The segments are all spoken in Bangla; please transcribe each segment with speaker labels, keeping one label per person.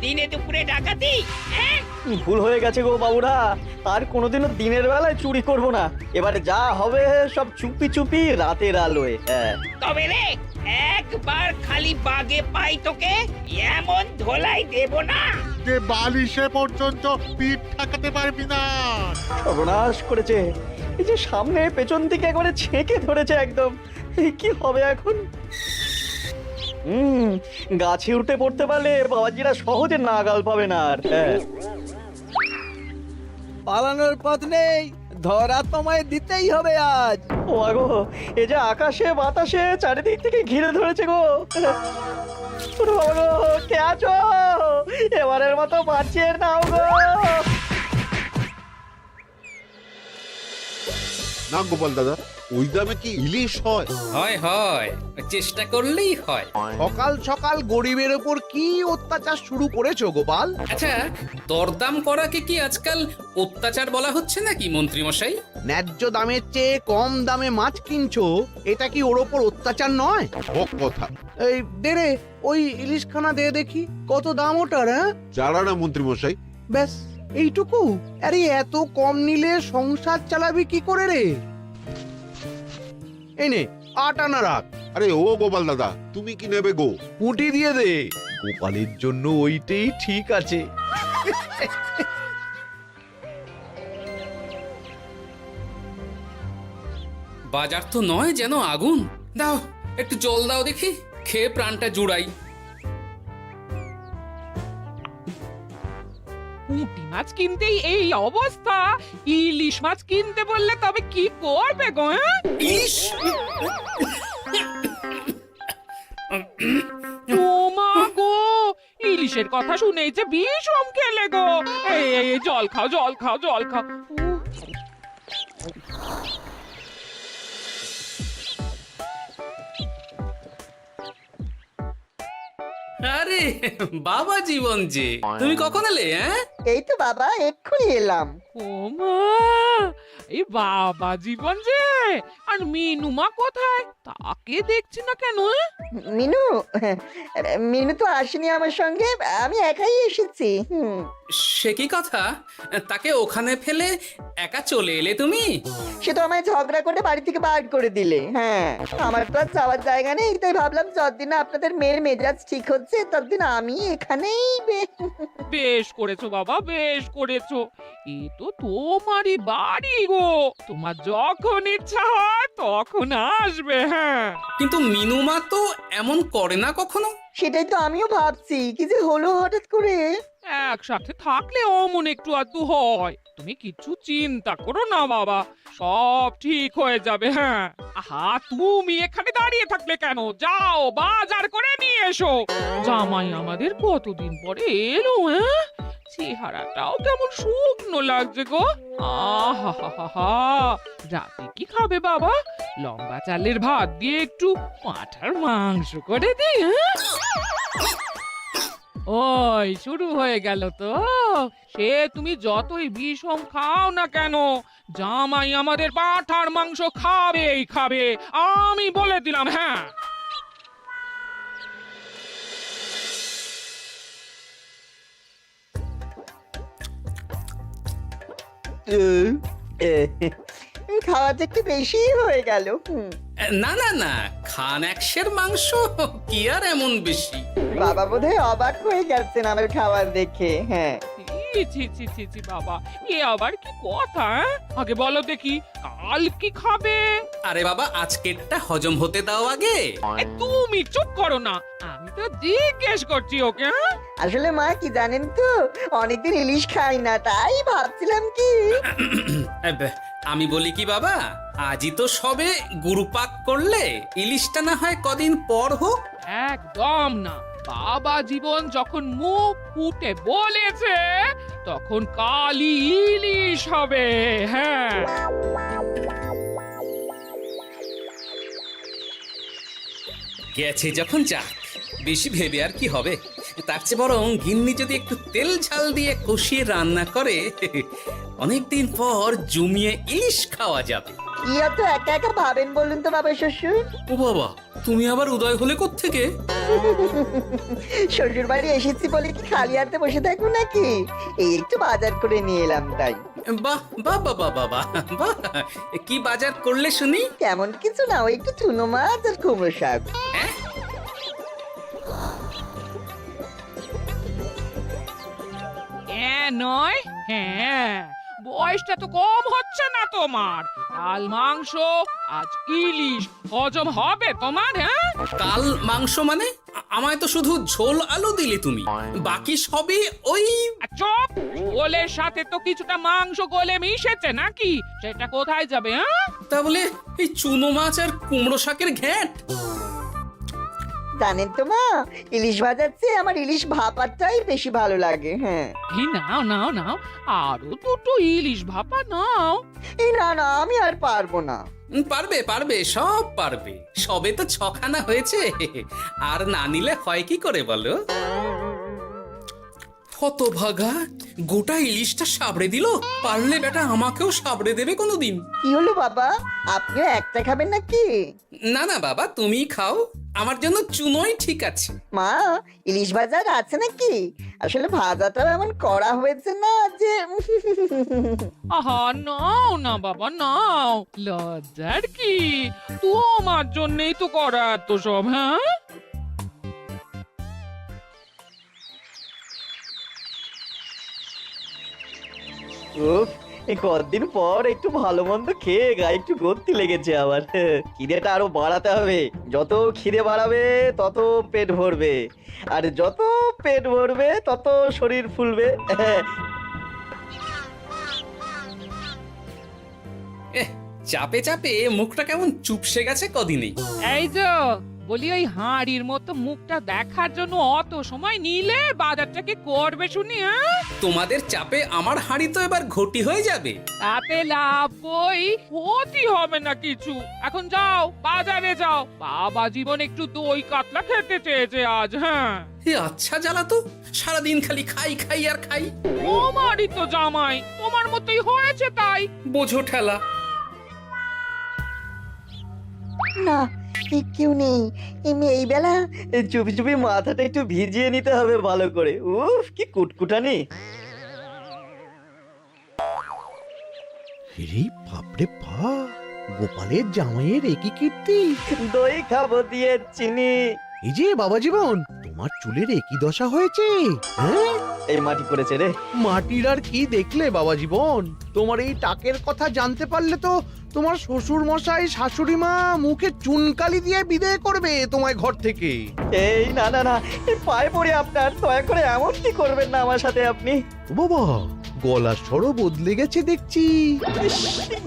Speaker 1: দিনে দুপুরে ডাকাতি? হ্যাঁ?
Speaker 2: ভুল হয়ে গেছে গো বাবুরা, আর কোনোদিনও দিনের বেলায় চুরি করব না। এবারে যা হবে সব চুপি চুপি রাতের আলোয়। হ্যাঁ
Speaker 1: তবে রে, একবার খালি বাগে পাই তোকে, এমন ধোলাই দেব না
Speaker 3: যে বালিশে পর্যন্ত পিঠ ঠাকাতে পারবি না।
Speaker 2: সর্বনাশ করেছে, এই যে সামনে পেছন থেকে একবারে ছেঁকে ধরেছে একদম। কি হবে এখন? গাছে উঠে পড়তে পারলে বাবাজিরা সহজে নাগাল পাবে না আর। হ্যাঁ
Speaker 4: পালানোর পথ নেই, ধরা তোমায় দিতেই হবে আজ।
Speaker 2: ও গো, এই যে আকাশে বাতাসে চারিদিক থেকে ঘিরে ধরেছে গো। ওরে বাবা গো, কে আছো? এবারের মতো বাঁচিয়ে নাও গো।
Speaker 5: না গোপাল দাদা, ওই দামে কি ইলিশ হয়?
Speaker 6: হয় হয়, চেষ্টা করলেই হয়।
Speaker 4: সকাল সকাল গরিবের ওপর কি অত্যাচার শুরু করেছো গোপাল?
Speaker 6: আচ্ছা, দরদাম করাকে কি আজকাল অত্যাচার বলা হচ্ছে নাকি মন্ত্রী মশাই?
Speaker 4: ন্যায্য দামের চেয়ে কম দামে মাছ কিনছো, এটা কি ওর ওপর অত্যাচার নয়?
Speaker 5: হক কথা।
Speaker 4: এই দে রে, ওই ইলিশখানা দে দেখি, কত দাম ওটার? হ্যাঁ
Speaker 5: জানা না মন্ত্রী মশাই।
Speaker 4: ব্যাস এইটুকু? আরে এত কম নিলে সংসার চালাবি কি করে রে? এই নে, 8 আনা রাখ।
Speaker 5: আরে ও গোপাল দাদা, তুমি কি নেবে গো?
Speaker 4: পুঁটি দিয়ে দে, গোপালের জন্য ওইটাই ঠিক আছে।
Speaker 6: বাজার তো নয় যেন আগুন। দাও একটু জল দাও দেখি, খেয়ে প্রাণটা জুড়াই।
Speaker 7: পুঁটি মাছ কিনতেই এই অবস্থা, ইলিশ মাছ কিনতে বললে তবে কি করবে গো?
Speaker 6: ইলিশ?
Speaker 7: ও মা গো, ইলিশের কথা শুনেই যে বিষম খেলে গো। এই জল খাও, জল খাও, জল খাও।
Speaker 6: আরে বাবা জীবন যে, তুমি কখন এলে? হ্যাঁ
Speaker 8: এই তো বাবা এক্ষুনি এলাম।
Speaker 7: ও মা, এই বাবা জীবন যে, আর মিনুমা কোথায়? তাকে দেখছি না কেন?
Speaker 8: মিনু মিনু তো আসেনি আমার সঙ্গে, আমি একাই এসেছি।
Speaker 6: সে কি কথা, তাকে ওখানে ফেলে একা চলে এলে তুমি?
Speaker 8: সে তো আমায় ঝগড়া করে বাড়ি থেকে বার করে দিলে। হ্যাঁ, আমার তো আর যাওয়ার জায়গা নেই, তাই ভাবলাম যতদিন না আপনাদের মেয়ের মেজাজ ঠিক হচ্ছে ততদিন আমি এখানেই
Speaker 7: বেশ করেছো বাবা, বেশ করেছো। এ তো তোমারই বাড়ি গো, তোমার যখন ইচ্ছা হয় তখন আসবে। হ্যাঁ,
Speaker 6: কিন্তু মিনুমা তো এমন করে না কখনো।
Speaker 8: সেটাই তো আমিও ভাবছি, কি যে হলো হঠাৎ করে।
Speaker 7: একসাথে থাকলে অমন একটু আধটু হয়। তুমি কিছু চিন্তা করো না বাবা, সব ঠিক হয়ে যাবে। হ্যাঁ, আহা, তুমি এখানে দাঁড়িয়ে থাকলে কেন? যাও বাজার করে নিয়ে এসো। জামাই আমাদের কতদিন পরে এলো। হ্যাঁ, চেহারাটাও কেমন শুকনো লাগছে গো। আহা হা হা হা, রাতে কি খাবে বাবা? লম্বা চালের ভাত দিয়ে একটু পাঁঠার মাংস করে দিই। হ্যাঁ, ওই শুরু হয়ে গেল তো। সে তুমি যতই বিষম খাও না কেন, জামাই আমাদের পাঁঠার মাংস খাবেই খাবে, আমি বলে দিলাম। হ্যাঁ,
Speaker 8: খাওয়াতে একটু বেশি হয়ে গেল।
Speaker 6: না না না, খান একশের মাংস কি আর এমন বেশি?
Speaker 8: বাবা বোধহয় অবাক হয়ে গেছেন আমার খাবার দেখে। হ্যাঁ,
Speaker 7: ছি ছি ছি ছি ছি বাবা, এ আবার কি কথা? আগে বলো দেখি, কাল কি খাবে?
Speaker 6: আরে বাবা, আজকেরটা হজম হতে দাও আগে।
Speaker 7: তুমি চুপ করো না, আমি তো জিজ্ঞেস করছি ওকে।
Speaker 8: আসলে মা কি জানেন তো, অনেকদিন ইলিশ খাই না, তাই ভাবছিলাম কি।
Speaker 6: আমি বলি কি বাবা, আজই তো সবে গুরুপাক করলে, ইলিশটা না হয় কদিন পর হোক।
Speaker 7: একদম না, বাবা জীবন যখন মুখ ফুটে বলেছে তখন কালই ইলিশ হবে। হ্যাঁ,
Speaker 6: গেছে যখন যাক, বেশি ভেবে আর কি হবে। তার চেয়ে বরং গিন্নি যদি একটু তেল ঝাল দিয়ে কষিয়ে রান্না করে, অনেকদিন পর জমিয়ে ইলিশ খাওয়া যাবে।
Speaker 8: কি এত একা একা ভাবেন বলুন তো বাবা শ্বশুর?
Speaker 6: ও বাবা, তুমি আবার উদয় হলে কোত্থেকে?
Speaker 8: শ্বশুর বাড়ি এসেছি বলে কি খালি হাতে বসে থাকবো নাকি? এই একটু বাজার করে নিয়ে এলাম তাই।
Speaker 6: বাহ বাহ বাহ বাহ বাহ বাহ, বাহ। কি বাজার করলে শুনি?
Speaker 8: তেমন কিছু না, ওই একটু চুনো মাছ আর কুমড়ো শাক।
Speaker 6: হ্যাঁ?
Speaker 7: নয় হ্যাঁ, বয়সটা তো কম হচ্ছে না তোমার। কাল মাংস, আজ ইলিশ, হজম হবে তোমার? হ্যাঁ,
Speaker 6: কাল মাংস মানে? আমায় তো শুধু ঝোল আলু দিলে তুমি, বাকি সবই ওই।
Speaker 7: চপ, ওলের সাথে তো কিছুটা মাংস গলে মিশেছে নাকি? সেটা কোথায় যাবে? হ্যাঁ,
Speaker 6: তা বলে এই চুনো মাছ আর কুমড়ো শাকের ঘ্যাঁট?
Speaker 8: জানেন তো মা, ইলিশ ভাজার চেয়ে আমার ইলিশ ভাপাটাই বেশি ভালো লাগে। হ্যাঁ,
Speaker 7: এই নাও নাও নাও, আরো দুটো ইলিশ ভাপা নাও।
Speaker 8: এই না না, আমি আর পারবো না।
Speaker 6: পারবে পারবে, সব পারবে। সবে তো 6খানা হয়েছে, আর না নিলে হয় কি করে বলো? হতভাগা, গোটা ইলিশটা সাবড়ে দিল। পারলে বেটা আমাকেও সাবড়ে দেবে কোনোদিন।
Speaker 8: কি হলো বাবা, আপনিও একটা খাবেন নাকি?
Speaker 6: না না বাবা, তুমি খাও, আমার জন্য চুনোই ঠিক আছে।
Speaker 8: মা, ইলিশ ভাজার আছে নাকি? আসলে ভাজাটাও এমন করা হয়েছে না যে।
Speaker 7: আহা, নাও না বাবা নাও, লজ্জার কি? তোমার জন্যই তো করা এত সব। হ্যাঁ,
Speaker 2: উফ, এই কতদিন পর একটু ভালো মন্দ খেয়ে গায়ে একটু গতি লেগেছে আবার। খিদেটা আরো বাড়াতে হবে। যত খিদে বাড়াবে তত পেট ভরবে, আর যত পেট ভরবে তত শরীর ফুলবে।
Speaker 6: চাপে চাপে মুখটা কেমন চুপসে গেছে কদিনেই।
Speaker 7: এই যে বলি, ওই হাঁড়ির মতো মুখটা দেখার জন্য অত সময় নিলে বাজারটা কি করবে শুনি? হ্যাঁ,
Speaker 6: তোমাদের চাপে আমার হাঁড়ি তো এবার ঘটি হয়ে যাবে।
Speaker 7: তাতে লাভ বই, ক্ষতি হবে না কিছু। এখন যাও, বাজারে যাও। বাবা জীবন একটু দই কাতলা খেতে চেয়েছে আজ। হ্যাঁ,
Speaker 6: এ আচ্ছা জ্বালা তো, সারাদিন খালি খাই খাই আর খাই।
Speaker 7: তোমারই তো জামাই, তোমার মতোই হয়েছে তাই।
Speaker 6: বোঝো ঠেলা।
Speaker 8: না, কেউ নেই এই বেলা।
Speaker 2: চুপি চুপি মাথাটা একটু ভিজিয়ে নিতে হবে ভালো করে। উফ, কি কুটকুটানি।
Speaker 4: রে বাপরে বাপ, গোপালের জামাইয়ের একই কীর্তি।
Speaker 2: দই খাবো দিয়ে চিনি।
Speaker 4: এই যে বাবা জীবন, তোমার চুলের একই দশা হয়েছে। হ্যাঁ,
Speaker 2: এই মাটি পড়েছে রে।
Speaker 4: মাটির আর কি দেখলে বাবা জীবন? তোমার এই টাকের কথা জানতে পারলে তো তোমার শ্বশুর মশাই শাশুড়ি মা মুখে চুনকালি দিয়ে বিদায় করবে তোমায় ঘর থেকে।
Speaker 2: এই না না না, এই পায়ে পড়ে আপনার, দয়া করে এমন কি করবেন না আমার সাথে আপনি।
Speaker 4: ও বাবা, গলার স্বরও বদলে গেছে দেখছি।
Speaker 2: ইস,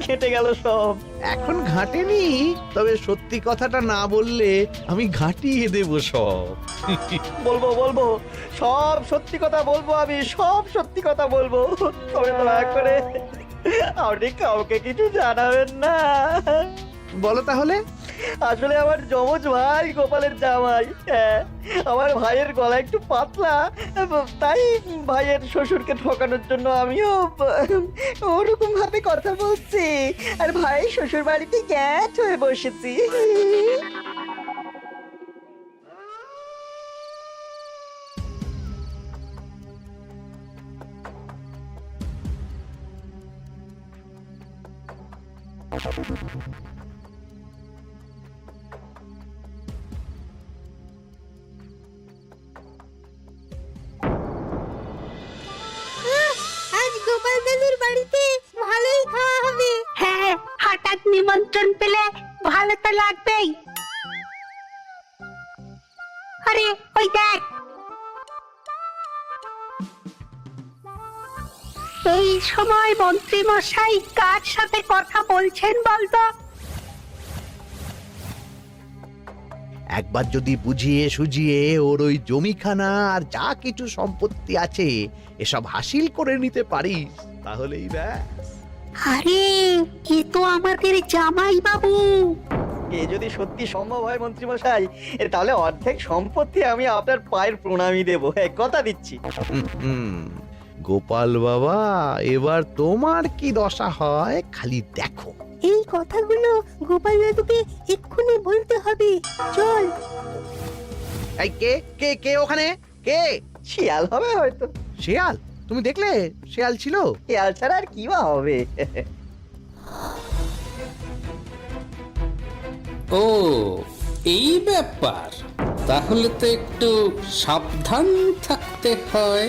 Speaker 2: ঘেঁটে গেল সব।
Speaker 4: এখন ঘাটেনি, তবে সত্যি কথাটা না বললে আমি ঘাটিয়ে দেব সব।
Speaker 2: বলবো বলবো, সব সত্যি কথা বলবো, আমি সব সত্যি কথা বলবো। তবে দয়া করে আপনি কাউকে কিছু জানাবেন না।
Speaker 4: বলো তাহলে।
Speaker 2: আসলে আমার যমজ ভাই গোপালের জামাই, হ্যাঁ, আমার ভাইয়ের গলা একটু পাতলা, তাই ভাইয়ের শ্বশুরকে ঠকানোর জন্য আমিও ওরকম ভাবে কথা বলছি, আর ভাই শ্বশুর বাড়িতে গ্যাট হয়ে বসেছি।
Speaker 9: আজ গোপাল দাদুর বাড়িতে ভালোই খাওয়া হবে। হ্যাঁ, হঠাৎ নিমন্ত্রণ পেলে ভালো তো লাগবেই। আরে ওই দেখ, এই সময় মন্ত্রী মশাই কার সাথে কথা বলছেন বলতো?
Speaker 4: একবার যদি বুঝিয়ে সুঝিয়ে ওর ওই জমিখানা আর যা কিছু সম্পত্তি আছে এসব হাসিল করে নিতে পারিস, তাহলেই ব্যাস।
Speaker 9: আরে এ তো আমাদের জামাই বাবু।
Speaker 2: এ যদি সত্যি সম্ভব হয় মন্ত্রী মশাই, তাহলে অর্ধেক সম্পত্তি আমি আপনার পায়ের প্রণামী দেবো, হ্যাঁ, কথা দিচ্ছি।
Speaker 4: গোপাল বাবা, এবার তোমার কি দশা হয় খালি দেখো।
Speaker 9: এই কথাগুলো গোপাল দাদুকে এক্ষুনি বলতে হবে। চল।
Speaker 4: এই কে কে কে ওখানে কে?
Speaker 2: শিয়াল হবে হয়তো।
Speaker 4: শেয়াল? তুমি দেখলে শেয়াল ছিল?
Speaker 2: শিয়াল ছাড়া আর কি বা হবে?
Speaker 6: ও এই ব্যাপার, তাহলে তো একটু সাবধান থাকতে হয়।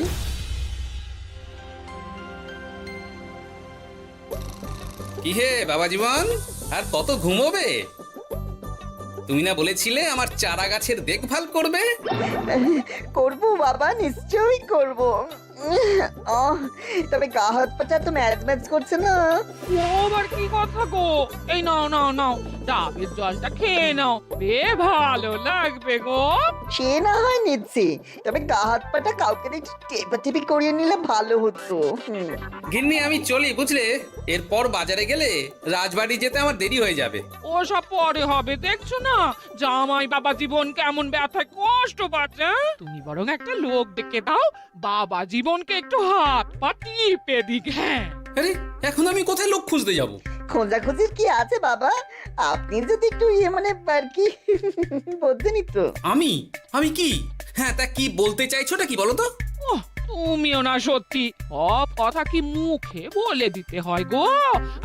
Speaker 6: কি হে বাবা জীবন, আর কত ঘুমোবে? তুমি না বলেছিলে আমার চারা গাছের দেখভাল করবে?
Speaker 8: করব বাবা, নিশ্চয়ই করব। তবে গা হাত পাটা তো ম্যাচ ম্যাচ করছে না।
Speaker 7: ও আবার কি কথা গো? এই নাও নাও নাও, ডাবের জলটা খেয়ে নাও, বে ভালো লাগবে গো।
Speaker 8: সে না হয় নিচ্ছি, তবে গা হাত পাটা কাউকে একটু টেপাটেপি করিয়ে নিলে ভালো হতো।
Speaker 6: গিন্নি আমি চলি বুঝলে, এরপর বাজারে গেলে রাজবাড়ি যেতে আমার দেরি হয়ে যাবে।
Speaker 7: ও সব পরে হবে, দেখছো না জামাই বাবা জীবন কেমন ব্যথায় কষ্ট পাচ্ছে। তুমি বরং একটা লোক ডেকে দাও, বাবা জীবনকে একটু হাত পা টিপে দিক। হ্যাঁ,
Speaker 6: আরে এখন আমি কোথায় লোক খুঁজতে যাব?
Speaker 8: খোঁজাখুঁজির কি আছে বাবা, আপনি যদি একটু মানে আর কি বলতেনই তো।
Speaker 6: আমি আমি কি? হ্যাঁ তা কি বলতে চাইছোটা কি বলো তো?
Speaker 7: ওহ, তুমিও না সত্যি, সব কথা কি মুখে বলে দিতে হয় গো?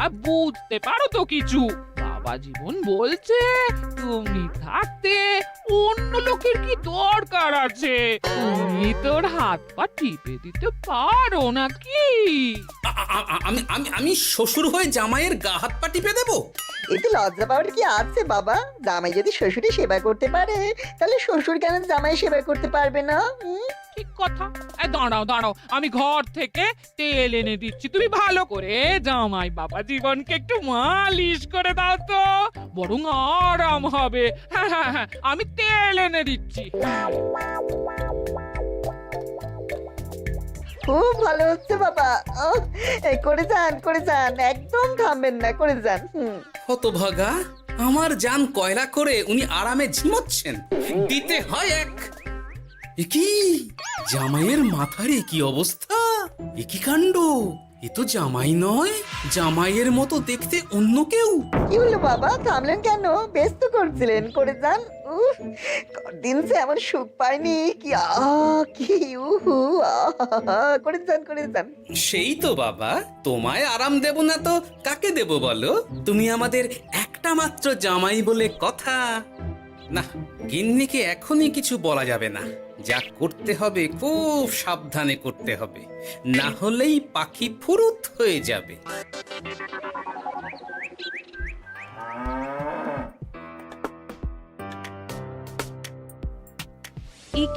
Speaker 7: আর বুঝতে পারো তো কিছু? বাবা জীবন বলছে তুমি থাকতে অন্য লোকের কি দরকার আছে? তুমি তোর হাত পা টিপে দিতে পারো নাকি?
Speaker 6: আমি আমি আমি শ্বশুর হয়ে জামাইয়ের গা হাত পা টিপে দেবো?
Speaker 8: এতে লজ্জা পাওয়ার কি আছে বাবা? জামাই যদি শ্বশুরের সেবা করতে পারে, তাহলে শ্বশুর কেন জামাই সেবা করতে পারবে না?
Speaker 7: ঠিক কথা। দাঁড়াও দাঁড়াও, আমি ঘর থেকে তেল এনে দিচ্ছি, তুমি ভালো করে জামাই বাবা জীবনকে একটু মালিশ করে দাও তো, বরং আরাম হবে। হ্যাঁ হ্যাঁ হ্যাঁ, আমি তেল এনে দিচ্ছি।
Speaker 8: খুব ভালো হচ্ছে বাবা। এই করে যান, একদম থামবেন না, করে যান।
Speaker 6: হতভাগা, আমার জান কয়লা করে উনি আরামে ঝিমোচ্ছেন, দিতে হয় এক। এ কি জামাইয়ের মাথার কি অবস্থা? এ কি কাণ্ড! এ তো জামাই নয়, জামাইয়ের মতো দেখতে অন্য কেউ।
Speaker 8: কি হলো বাবা, থামলেন কেন? ব্যস্ত করছিলেন, করে যান। দিন সে এমন সুখ পাইনি। কি কি উহু, করে যান।
Speaker 6: সেই তো বাবা, তোমায় আরাম দেব না তো কাকে দেব বলো? তুমি আমাদের একটা মাত্র জামাই বলে কথা। না, গিন্নিকে এখনই কিছু বলা যাবে না। যা করতে হবে খুব সাবধানে করতে হবে, না হলেই পাখি ফুরুত হয়ে যাবে।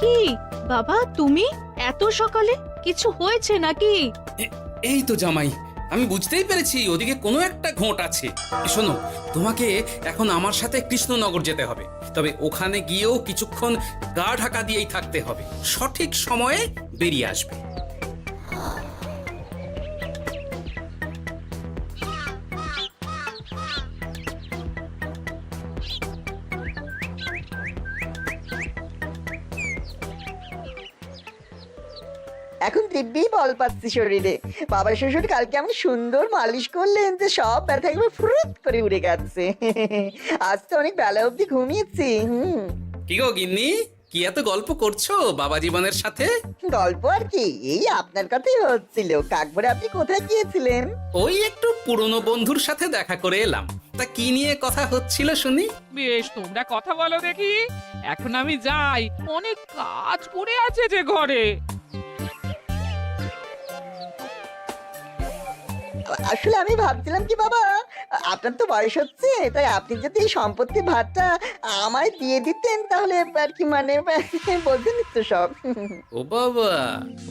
Speaker 10: কি বাবা, তুমি এত সকালে? কিছু হয়েছে নাকি?
Speaker 6: এই তো জামাই, আমি বুঝতেই পেরেছি ওদিকে কোনো একটা ঘোট আছে। শোনো, তোমাকে এখন আমার সাথে কৃষ্ণনগর যেতে হবে, তবে ওখানে গিয়েও কিছুক্ষণ গা ঢাকা দিয়েই থাকতে হবে, সঠিক সময়ে বেরিয়ে আসবে।
Speaker 8: এখন দিব্যি বল পাচ্ছি শরীরে। বাবা শ্বশুর কালকে এমন সুন্দর মালিশ করলেন যে সব ব্যথা একবার ফুরুত করে উড়ে গেছে। আজ তো অনেক বেলা অবধি ঘুমিয়েছি।
Speaker 6: কি গো গিন্নি, কি এত গল্প করছো বাবা জীবনের সাথে?
Speaker 8: গল্প আর কি, এই আপনার কথাই হচ্ছিল। কাকভরে আপনি কোথায় গিয়েছিলেন?
Speaker 6: ওই একটু পুরনো বন্ধুর সাথে দেখা করে এলাম। তা কি নিয়ে কথা হচ্ছিল শুনি?
Speaker 7: বেশ, তোমরা কথা বলো দেখি, এখন আমি যাই, অনেক কাজ পড়ে আছে যে ঘরে।
Speaker 8: আসলে আমি ভাবছিলাম কি বাবা, আপনার তো বয়স হচ্ছে, তাই আপনি যদি এই সম্পত্তির ভাতটা আমায় দিয়ে দিতেন তাহলে আর কি, মানে বলতেন তো সব।
Speaker 6: ও বাবা,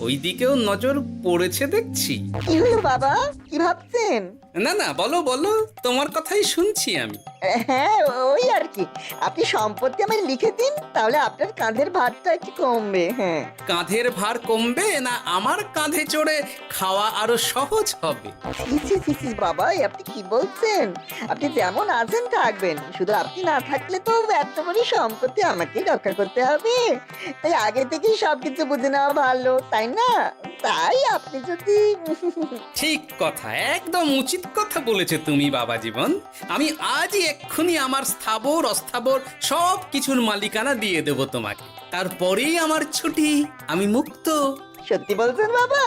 Speaker 6: ওই দিকেও নজর পড়েছে দেখছি।
Speaker 8: কি হলো বাবা, কি ভাবছেন?
Speaker 6: না না, বলো বলো, তোমার কথাই শুনছি আমি।
Speaker 8: হ্যাঁ, ওই আর কি, আপনি সম্পত্তি আমায় লিখে দিন, তাহলে আপনার কাঁধের ভারটা একটু কমবে। হ্যাঁ,
Speaker 6: কাঁধের ভার কমবে না আমার কাঁধে চড়ে খাওয়া আরো সহজ হবে?
Speaker 8: বাবা আপনি কি বলছেন? বুঝলেন? আপনি যেমন আছেন থাকবেন, শুধু আপনি না থাকলে তো এত বড় সম্পত্তি আমাকেই রক্ষা করতে হবে। তাই আগে থেকেই সবকিছু বুঝে নেওয়া ভালো, তাই না? তাই আপনি যদি
Speaker 6: ঠিক কথা, একদম উচিত কথা বলেছো তুমি বাবা জীবন। আমি আজই এক্ষুনি আমার স্থাবর অস্থাবর সব কিছুর মালিকানা দিয়ে দেব তোমাকে, তারপরেই আমার ছুটি, আমি মুক্ত।
Speaker 8: সত্যি বলছেন বাবা?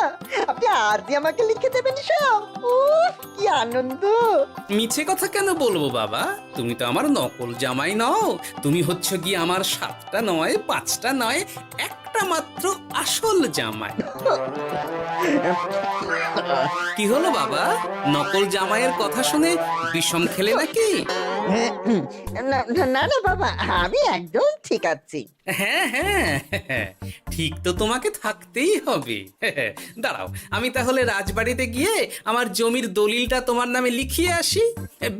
Speaker 8: আপনি আজই আমাকে লিখে দেবেন সব? উফ, কি আনন্দ!
Speaker 6: মিছে কথা কেন বলবো বাবা? তুমি তো আমার নকল জামাই নও, তুমি হচ্ছে কি আমার 7টা নয় 5টা নয় একটা মাত্র আসল জামাই। কি হলো বাবা, নকল জামাইয়ের কথা শুনে বিষম খেলে নাকি?
Speaker 8: না না না বাবা, আমি একদম ঠিক আছি।
Speaker 6: হ্যাঁ হ্যাঁ হ্যাঁ, ঠিক তো তোমাকে থাকতেই হবে। দাঁড়াও, আমি তাহলে রাজবাড়িতে গিয়ে আমার জমির দলিলটা তোমার নামে লিখিয়ে আসি,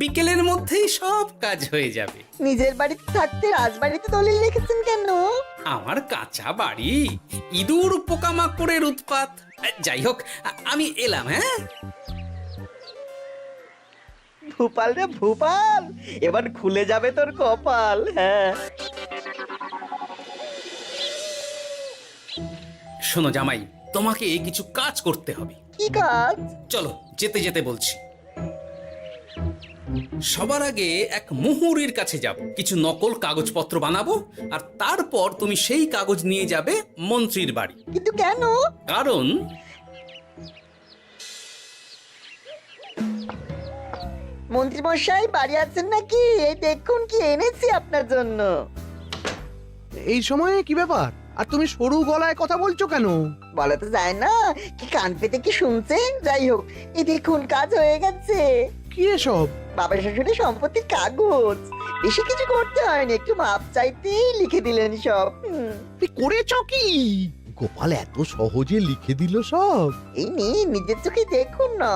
Speaker 6: বিকেলের মধ্যেই সব কাজ হয়ে যাবে।
Speaker 8: নিজের বাড়িতে থাকতে রাজবাড়িতে দলিল লিখেছেন কেন?
Speaker 6: আমার কাঁচা বাড়ি, ইঁদুর পোকামাকড়ের উৎপাত। যাই হোক, আমি এলাম। হ্যাঁ,
Speaker 2: ভূপাল রে ভূপাল, এবার খুলে যাবে তোর কপাল। হ্যাঁ,
Speaker 6: শোনো জামাই, তোমাকে কিছু কাজ করতে হবে।
Speaker 8: কি কাজ?
Speaker 6: চলো যেতে যেতে বলছি। সবার আগে এক মুহুরির কাছে যাব, কিছু নকল কাগজপত্র বানাবো, আর তারপর তুমি সেই কাগজ নিয়ে যাবে মন্ত্রীর বাড়ি।
Speaker 8: কিন্তু কেন?
Speaker 6: কারণ
Speaker 8: মন্ত্রী মশাই বাড়ি আছেন নাকি? এই দেখুন কি এনেছি আপনার জন্য।
Speaker 4: এই সময়ে কি ব্যাপার? আর তুমি সরু গলায় কথা বলছো কেন?
Speaker 8: বলা তো যায় না, কি কান পেতে কি শুনছেন? যাই হোক, এই দেখুন কাজ হয়ে গেছে।
Speaker 4: কি এসব?
Speaker 8: বাবা শ্বশুরের সম্পত্তির কাগজ। বেশি কিছু করতে হয়নি, একটু মাপ চাইতেই লিখে দিলেন সব।
Speaker 4: তুই করেছ কি? গোপাল এত সহজে লিখে দিল সব?
Speaker 8: এই নিন, নিজের চোখে দেখুন না।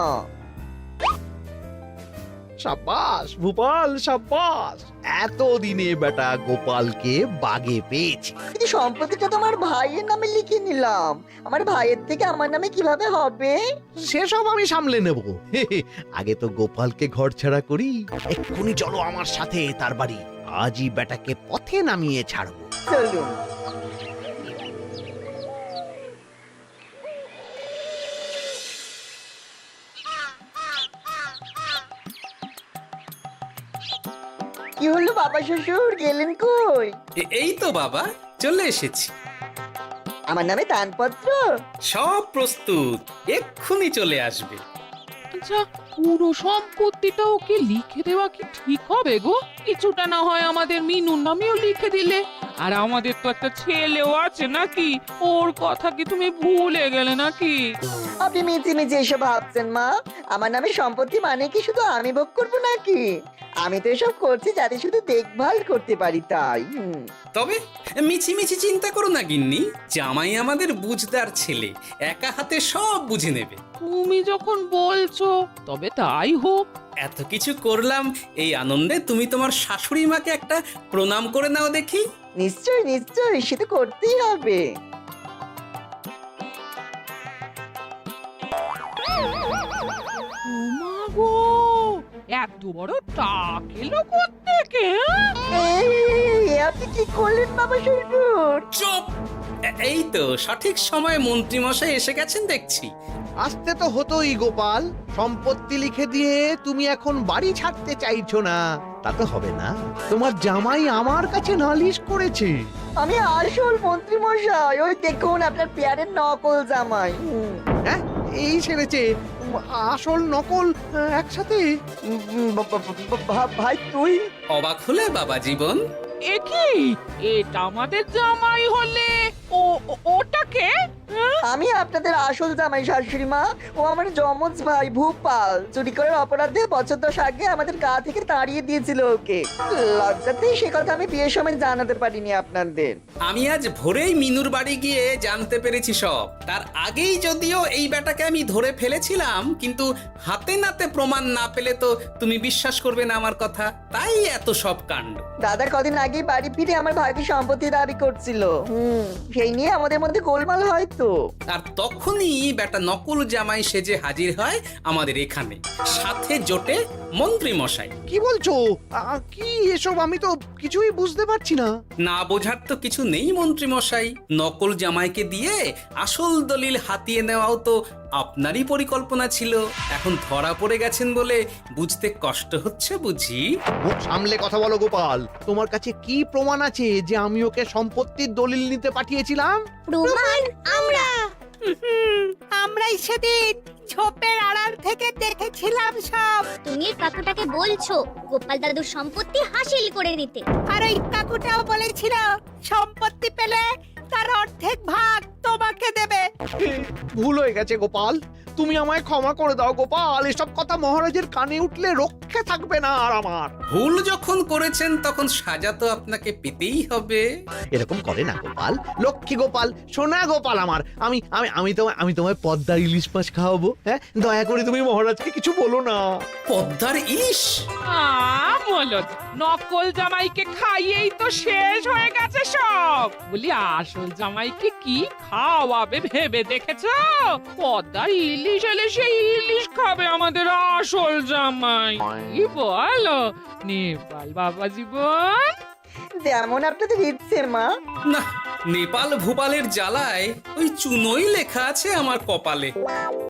Speaker 4: সাব্বাস ভূপাল, সাব্বাস। এতদিনে বেটা গোপালকে বাগে পেয়েছি।
Speaker 8: কিন্তু সম্পত্তিটা তো আমার ভাইয়ের নামে লিখে নিলাম, আমার ভাইয়ের থেকে আমার নামে কিভাবে হবে?
Speaker 4: সেসব আমি সামলে নেব। আগে তো গোপালকে ঘর ছাড়া করি। এক্ষুনি চলো আমার সাথে তার বাড়ি, আজই বেটাকে পথে নামিয়ে ছাড়বো।
Speaker 8: চলুন। কি হলো বাবা শ্বশুর, গেলেন কই?
Speaker 6: এই তো বাবা চলে এসেছি।
Speaker 8: আমার নামে দানপত্র?
Speaker 6: সব প্রস্তুত, এক্ষুনি চলে আসবে।
Speaker 7: আচ্ছা, পুরো সম্পত্তিটা ওকে লিখে দেওয়া কি ঠিক হবে গো? কিছুটা না হয় আমাদের মিনুর নামেও লিখে দিলে। আর আমাদের তো একটা ছেলেও আছে নাকি? ওর কথা কি তুমি ভুলে গেলে নাকি?
Speaker 8: আপনি মিছি মিছি এসব ভাবছেন মা? আমার নামে সম্পত্তি মানে কি শুধু আমি ভোগ করবো নাকি? আমি তো এসব করছি যাতে শুধু দেখভাল করতে পারি, তাই।
Speaker 6: তবে মিছি মিছি চিন্তা করো না গিন্নি, জামাই আমাদের বুঝদার ছেলে, একা হাতে সব বুঝে নেবে।
Speaker 7: তুমি যখন বলছো তবে তাই হোক।
Speaker 6: এত কিছু করলাম, এই আনন্দে তুমি তোমার শাশুড়ি মাকে একটা প্রণাম করে নাও দেখি।
Speaker 8: নিশ্চয় নিশ্চয়, সে তো করতেই হবে।
Speaker 7: ওমা গো, এত বড় টাক এলো কোত্থেকে?
Speaker 8: এই, আপনি কি করলেন বাবা শ্বশুর?
Speaker 6: চুপ! এই তো সঠিক সময়ে মন্ত্রী মশাই এসে গেছেন দেখছি।
Speaker 4: আসতে তো হতোই গোপাল, সম্পত্তি লিখে দিয়ে তুমি এখন বাড়ি ছাড়তে চাইছো না, তা তো হবে না। তোমার জামাই আমার কাছে নালিশ করেছে।
Speaker 8: আমি আসল মন্ত্রী মশাই, ওই দেখুন আপনার পেয়ারের নকল জামাই।
Speaker 4: হ্যাঁ, এই ছেড়েছে আসল নকল একসাথে।
Speaker 2: ভাই তুই?
Speaker 6: অবাক হলে বাবা জীবন?
Speaker 7: এ কি, এটা আমাদের জামাই হলে ওটাকে?
Speaker 8: আমি আপনাদের আসল জামাই শাশুড়ি মা। ও আমার যমজ ভাই ভূপাল। চুরি করার অপরাধে বছর 10 আগে আমাদের গা থেকে তাড়িয়ে দিয়েছিল ওকে। লজ্জাতে সে কথা আমি বিয়ের সময় জানাতে পারিনি আপনাদের।
Speaker 6: আমি আজ ভোরেই মিনুর বাড়ি গিয়ে জানতে পেরেছি সব। তার আগেই যদিও এই বেটাকে আমি ধরে ফেলেছিলাম, কিন্তু হাতে নাতে প্রমাণ না পেলে তো তুমি বিশ্বাস করবে না আমার কথা, তাই এত সব কাণ্ড।
Speaker 8: দাদা কদিন আগেই বাড়ি ফিরে আমার ভাইকে সম্পত্তি দাবি করছিল। সেই নিয়ে আমাদের মধ্যে গোলমাল হয়
Speaker 2: তো।
Speaker 6: আর তখনই বেটা নকল জামাই সেজে হাজির হয় আমাদের এখানে, সাথে জোটে মন্ত্রী মশাই।
Speaker 4: কি বলছো? কি এসব? আমি তো কিছুই বুঝতে পারছি না।
Speaker 6: না বোঝার তো কিছু নেই মন্ত্রী মশাই, নকল জামাইকে দিয়ে আসল দলিল হাতিয়ে নেওয়াও তো আপনারই পরিকল্পনা ছিল। এখন ধরা পড়ে গেছেন বলে বুঝতে কষ্ট হচ্ছে বুঝি?
Speaker 4: মুখ সামলে কথা বলো গোপাল। তোমার কাছে কি প্রমাণ আছে যে আমি ওকে সম্পত্তির দলিল নিতে পাঠিয়েছিলাম?
Speaker 9: প্রমাণ আমরাই সেদিন ঝোপের আড়াল থেকে দেখেছিলাম সব।
Speaker 11: তুমি কাকুটাকে বলছো গোপাল দাদুর সম্পত্তি হাসিল করে নিতে।
Speaker 9: আর ওই কাকুটাও বলেছিল সম্পত্তি পেলে তার অর্ধেক ভাগ তোমাকে দেবে।
Speaker 4: ভুল হয়ে গেছে গোপাল, তুমি আমায় ক্ষমা করে দাও গোপাল। এসব কথা মহারাজের কানে উঠলে রক্ষে থাকবে না আর আমার।
Speaker 6: ভুল যখন করেছেন তখন সাজা তো আপনাকে পেতেই হবে।
Speaker 4: এরকম করে না গোপাল, লক্ষ্মী গোপাল, সোনা গোপাল আমার। আমি আমি আমি তোমায় পদ্মার ইলিশ মাছ খাওয়াবো। হ্যাঁ, দয়া করে তুমি মহারাজকে কিছু বলো না।
Speaker 6: পদ্মার ইলিশ?
Speaker 7: বলো, নকল জামাইকে খাইয়েই তো শেষ হয়ে গেছে সব। বলি আসল জামাইকে কি খাওয়াবে ভেবে দেখেছো? পদ্মার ইলিশ এলে সেই ইলিশ খাবে আমাদের আসল জামাই। কি বলো নেপাল বাবা জীবন?
Speaker 8: যেমন আপনাদের ইচ্ছে মা।
Speaker 6: না, নেপাল ভোপালের জ্বালায় ওই চুনোই লেখা আছে আমার কপালে।